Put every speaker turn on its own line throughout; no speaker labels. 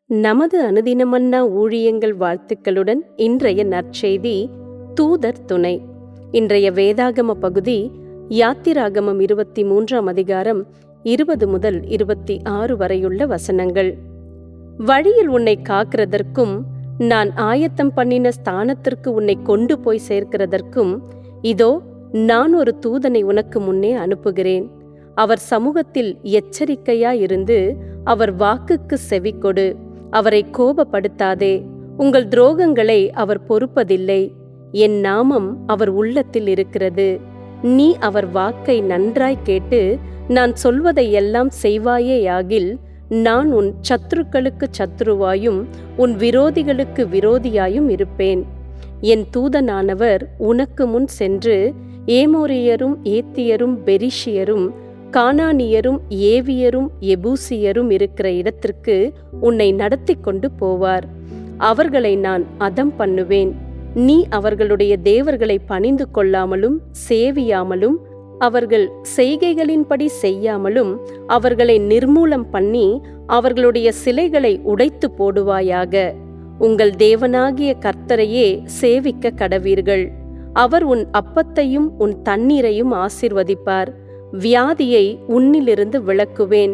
நமது அனுதினமன்னா ஊழியங்கள் வாழ்த்துக்களுடன் இன்றைய நற்செய்தி தூதர் துணை. இன்றைய வேதாகம பகுதி யாத்திராகமம் 23ஆம் அதிகாரம் 20 முதல் 26 வரையுள்ள வசனங்கள். வழியில் உன்னை காக்கிறதற்கும் நான் ஆயத்தம் பண்ணின ஸ்தானத்திற்கு உன்னை கொண்டு போய் சேர்க்கிறதற்கும் இதோ நான் ஒரு தூதனை உனக்கு முன்னே அனுப்புகிறேன். அவர் சமூகத்தில் எச்சரிக்கையாயிருந்து அவர் வாக்குக்கு செவிக்கொடு. அவரை கோபப்படுத்தாதே. உங்கள் துரோகங்களை அவர் பொறுப்பதில்லை. என் நாமம் அவர் உள்ளத்தில் இருக்கிறது. நீ அவர் வாக்கை நன்றாய் கேட்டு நான் சொல்வதை எல்லாம் செய்வாயேயாகில் நான் உன் சத்துருக்களுக்கு சத்துருவாயும் உன் விரோதிகளுக்கு விரோதியாயும் இருப்பேன். என் தூதனானவர் உனக்கு முன் சென்று ஏமோரியரும் ஏத்தியரும் பெரிஷியரும் கானானியரும் ஏவியரும் எபூசியரும் இருக்கிற இடத்திற்கு உன்னை நடத்தி கொண்டு போவார். அவர்களை நான் அதம் பண்ணுவேன். நீ அவர்களுடைய தேவர்களை பணிந்து கொள்ளாமலும் சேவியாமலும் அவர்கள் செய்கைகளின்படி செய்யாமலும் அவர்களை நிர்மூலம் பண்ணி அவர்களுடைய சிலைகளை உடைத்து போடுவாயாக. உங்கள் தேவனாகிய கர்த்தரையே சேவிக்க கடவீர்கள். அவர் உன் அப்பத்தையும் உன் தண்ணீரையும் ஆசீர்வதிப்பார். வியாதியை உன்னிலிருந்து விலக்குவேன்.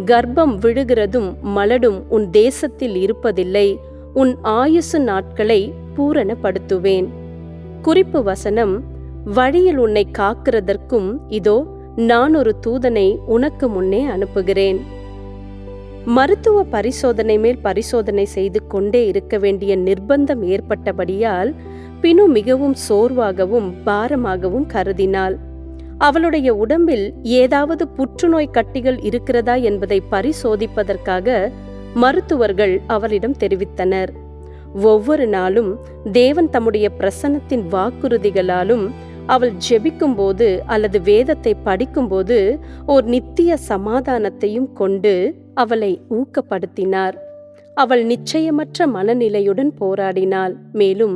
கர்ப்பம் விழுகிறதும் மலடும் உன் தேசத்தில் இருப்பதில்லை. உன் ஆயுசு நாட்களை பூரணப்படுத்துவேன். குறிப்பு வசனம்: வழியில் உன்னை காக்கிறதற்கும் இதோ நான் ஒரு தூதனை உனக்கு முன்னே அனுப்புகிறேன். மருத்துவ பரிசோதனை மேல் பரிசோதனை செய்து கொண்டே இருக்க வேண்டிய நிர்பந்தம் ஏற்பட்டபடியால் பினு மிகவும் சோர்வாகவும் பாரமாகவும் கருதினாள். அவளுடைய உடம்பில் ஏதாவது புற்றுநோய் கட்டிகள் இருக்கிறதா என்பதை பரிசோதிப்பதற்காக மருத்துவர்கள் அவளிடம் தெரிவித்தனர். ஒவ்வொரு நாளும் தேவன் தம்முடைய பிரசன்னத்தின் வாக்குறுதிகளாலும் அவள் ஜெபிக்கும்போது அல்லது வேதத்தை படிக்கும்போது ஓர் நித்திய சமாதானத்தையும் கொண்டு அவளை ஊக்கப்படுத்தினார். அவள் நிச்சயமற்ற மனநிலையுடன் போராடினாள். மேலும்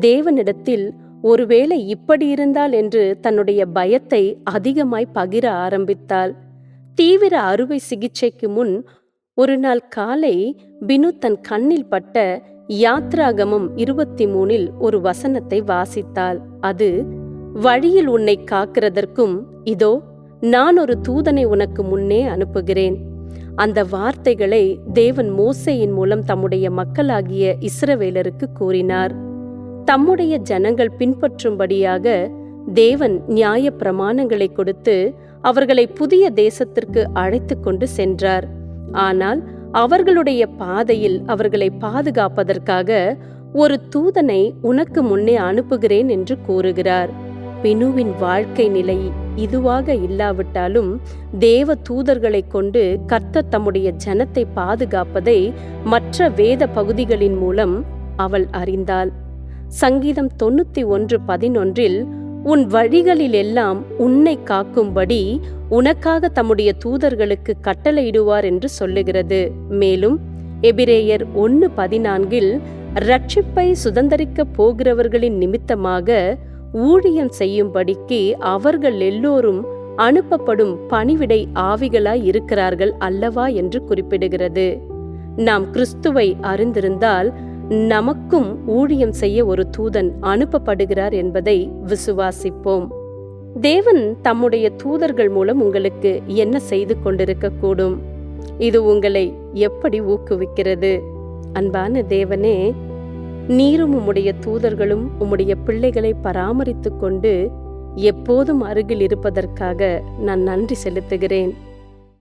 தேவனிடத்தில் ஒருவேளை இப்படி இருந்தால் என்று தன்னுடைய பயத்தை அதிகமாய் பகிர ஆரம்பித்தாள். தீவிர அறுவை சிகிச்சைக்கு முன் ஒரு நாள் காலை பினு தன் கண்ணில் பட்ட யாத்ராகமம் 23 ஒரு வசனத்தை வாசித்தாள். அது: வழியில் உன்னை காக்கிறதற்கும் இதோ நான் ஒரு தூதனை உனக்கு முன்னே அனுப்புகிறேன். அந்த வார்த்தைகளை தேவன் மோசேயின் மூலம் தம்முடைய மக்களாகிய இஸ்ரவேலருக்கு கூறினார். தம்முடைய ஜனங்கள் பின்பற்றும்படியாக தேவன் நியாய பிரமாணங்களை கொடுத்து அவர்களை புதிய தேசத்திற்கு அழைத்து கொண்டு சென்றார். ஆனால் அவர்களுடைய பாதையில் அவர்களை பாதுகாப்பதற்காக ஒரு தூதனை உனக்கு முன்னே அனுப்புகிறேன் என்று கூறுகிறார். பினுவின் வாழ்க்கை நிலை இதுவாக இல்லாவிட்டாலும் தேவ தூதர்களை கொண்டு கர்த்தர் தம்முடைய ஜனத்தை பாதுகாப்பதை மற்ற வேத பகுதிகளின் மூலம் அவள் அறிந்தாள். சங்கீதம் 91:11 உன் வழிகளில் எல்லாம் உன்னை காக்கும்படி உனக்காக தம்முடைய தூதர்களுக்கு கட்டளையிடுவார் என்று சொல்லுகிறது. மேலும் எபிரேயர் 1:14 ரட்சிப்பை சுதந்தரிக்கப் போகிறவர்களின் நிமித்தமாக ஊழியம் செய்யும்படிக்கு அவர்கள் எல்லோரும் அனுப்பப்படும் பணிவிடை ஆவிகளாய் இருக்கிறார்கள் அல்லவா என்று குறிப்பிடுகிறது. நாம் கிறிஸ்துவை அறிந்திருந்தால் நமக்கும் ஊழியம் செய்ய ஒரு தூதன் அனுப்பப்படுகிறார் என்பதை விசுவாசிப்போம். தேவன் தம்முடைய தூதர்கள் மூலம் உங்களுக்கு என்ன செய்து கொண்டிருக்க கூடும்? இது உங்களை எப்படி ஊக்குவிக்கிறது? அன்பான தேவனே, நீரும் உம்முடைய தூதர்களும் உம்முடைய பிள்ளைகளை பராமரித்து கொண்டு எப்போதும் அருகில் இருப்பதற்காக நான் நன்றி செலுத்துகிறேன்.